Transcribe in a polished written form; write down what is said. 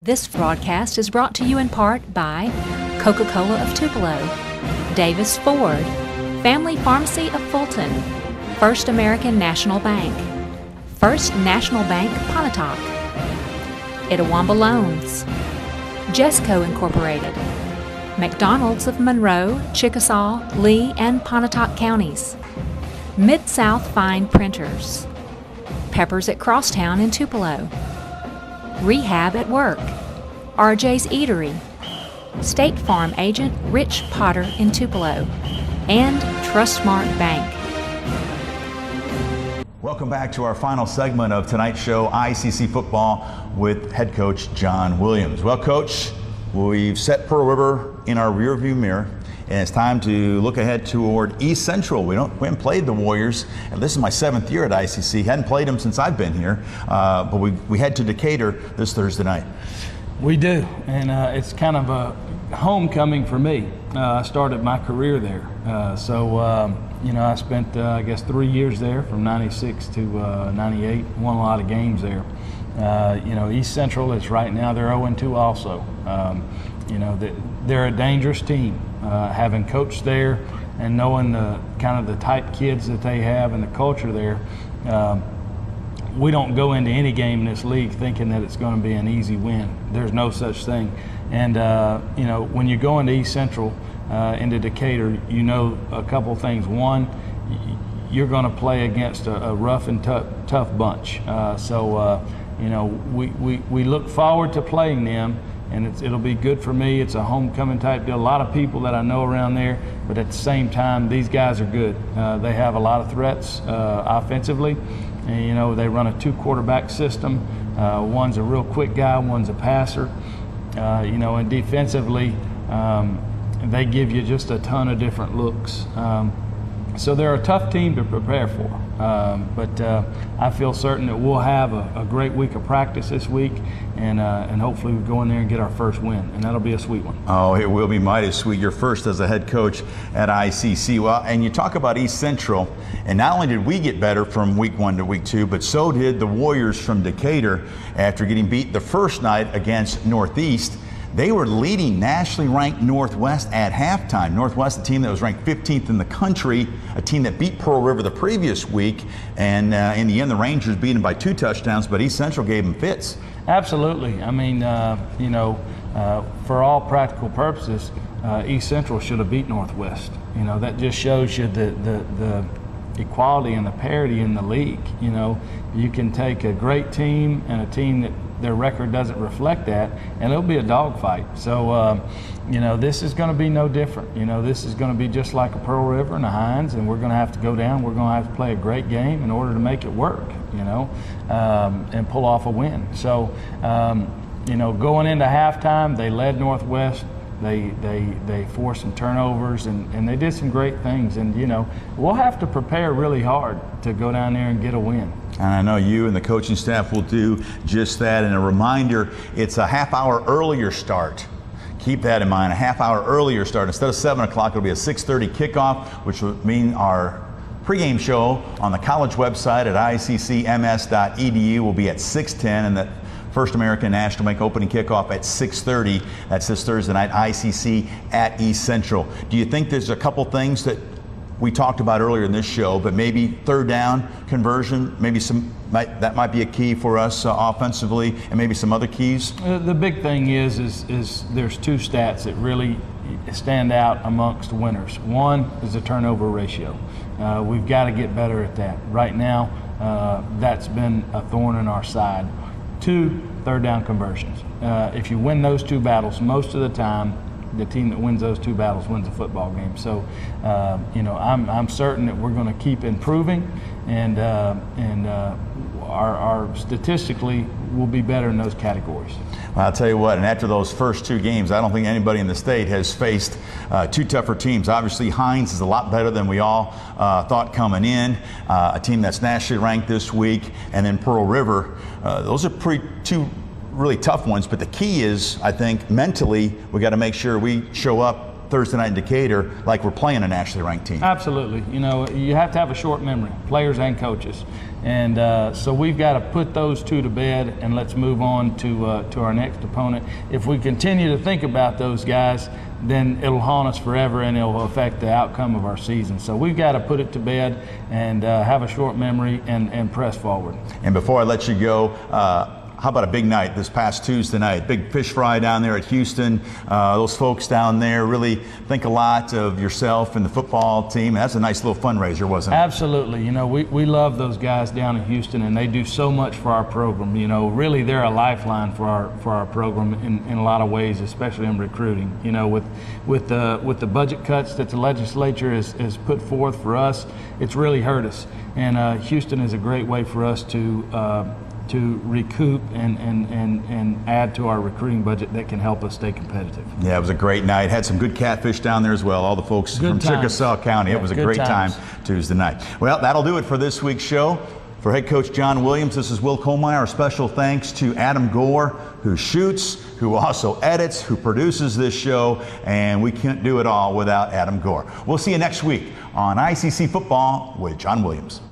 This broadcast is brought to you in part by Coca-Cola of Tupelo, Davis Ford, Family Pharmacy of Fulton, First American National Bank, First National Bank Pontotoc, Itawamba Loans, Jesco Incorporated, McDonald's of Monroe, Chickasaw, Lee, and Pontotoc counties, Mid-South Fine Printers, Peppers at Crosstown in Tupelo, Rehab at Work, RJ's Eatery, State Farm Agent Rich Potter in Tupelo, and Trustmark Bank. Welcome back to our final segment of tonight's show, ICC Football, with head coach John Williams. Well, Coach, we've set Pearl River in our rearview mirror, and it's time to look ahead toward East Central. We haven't played the Warriors, and this is my 7th year at ICC. Hadn't played them since I've been here, but we head to Decatur this Thursday night. We do, and it's kind of a homecoming for me. I started my career there, so I spent I guess 3 years there from '96 to '98. Won a lot of games there. East Central is right now they're 0-2 also. They're a dangerous team. Having coached there and knowing the kind of the type kids that they have and the culture there, we don't go into any game in this league thinking that it's going to be an easy win. There's no such thing. And when you go into East Central, into Decatur, you know a couple things. One, you're going to play against a rough and tough bunch. We look forward to playing them. And it'll be good for me. It's a homecoming type deal. A lot of people that I know around there, but at the same time, these guys are good. They have a lot of threats offensively. And, they run a 2-quarterback system. One's a real quick guy, one's a passer. And defensively, they give you just a ton of different looks. So they're a tough team to prepare for. But I feel certain that we'll have a great week of practice this week, and hopefully we go in there and get our first win, and that'll be a sweet one. Oh, it will be mighty sweet. Your first as a head coach at ICC. Well, and you talk about East Central, and not only did we get better from week 1 to week 2, but so did the Warriors from Decatur after getting beat the first night against Northeast. They were leading nationally ranked Northwest at halftime. Northwest, a team that was ranked 15th in the country, a team that beat Pearl River the previous week, and in the end, the Rangers beat them by 2 touchdowns, but East Central gave them fits. Absolutely. I mean, for all practical purposes, East Central should have beat Northwest. That just shows you the equality and the parity in the league. You can take a great team and a team that their record doesn't reflect that, and it'll be a dogfight. So, this is going to be no different. This is going to be just like a Pearl River and a Hines, and we're going to have to go down. We're going to have to play a great game in order to make it work, and pull off a win. So, going into halftime, they led Northwest. They forced some turnovers, and they did some great things. And, we'll have to prepare really hard to go down there and get a win. And I know you and the coaching staff will do just that. And a reminder, it's a half-hour earlier start. Keep that in mind, a half-hour earlier start. Instead of 7 o'clock, it'll be a 6:30 kickoff, which would mean our pregame show on the college website at iccms.edu will be at 6:10, and that First American National Bank opening kickoff at 6:30. That's this Thursday night, ICC at East Central. Do you think there's a couple things that we talked about earlier in this show, but maybe third down conversion, maybe that might be a key for us offensively, and maybe some other keys? The big thing is there's 2 stats that really stand out amongst winners. One is the turnover ratio. We've got to get better at that. Right now, that's been a thorn in our side. 2, third down conversions. If you win those 2 battles, most of the time, the team that wins those 2 battles wins a football game. So, I'm certain that we're going to keep improving, and our statistically will be better in those categories. Well, I'll tell you what, and after those first 2 games, I don't think anybody in the state has faced 2 tougher teams. Obviously, Hines is a lot better than we all thought coming in, a team that's nationally ranked this week, and then Pearl River. Those are 2 really tough ones, but the key is, I think, mentally, we got to make sure we show up Thursday night in Decatur like we're playing a nationally ranked team. Absolutely. You know, you have to have a short memory, players and coaches. And so we've got to put those two to bed, and let's move on to our next opponent. If we continue to think about those guys, then it'll haunt us forever, and it'll affect the outcome of our season. So we've got to put it to bed and have a short memory and press forward. And before I let you go, how about a big night this past Tuesday night? Big fish fry down there at Houston. Those folks down there really think a lot of yourself and the football team. That's a nice little fundraiser, wasn't it? Absolutely. You know, we love those guys down in Houston, and they do so much for our program. You know, really they're a lifeline for our program in a lot of ways, especially in recruiting. You know, with the budget cuts that the legislature has put forth for us, it's really hurt us. And Houston is a great way for us to recoup and add to our recruiting budget that can help us stay competitive. Yeah, it was a great night. Had some good catfish down there as well. All the folks from Chickasaw County. Yeah, it was a great time Tuesday night. Well, that'll do it for this week's show. For head coach John Williams, this is Will Kohlmeyer. Our special thanks to Adam Gore, who shoots, who also edits, who produces this show, and we can't do it all without Adam Gore. We'll see you next week on ICC Football with John Williams.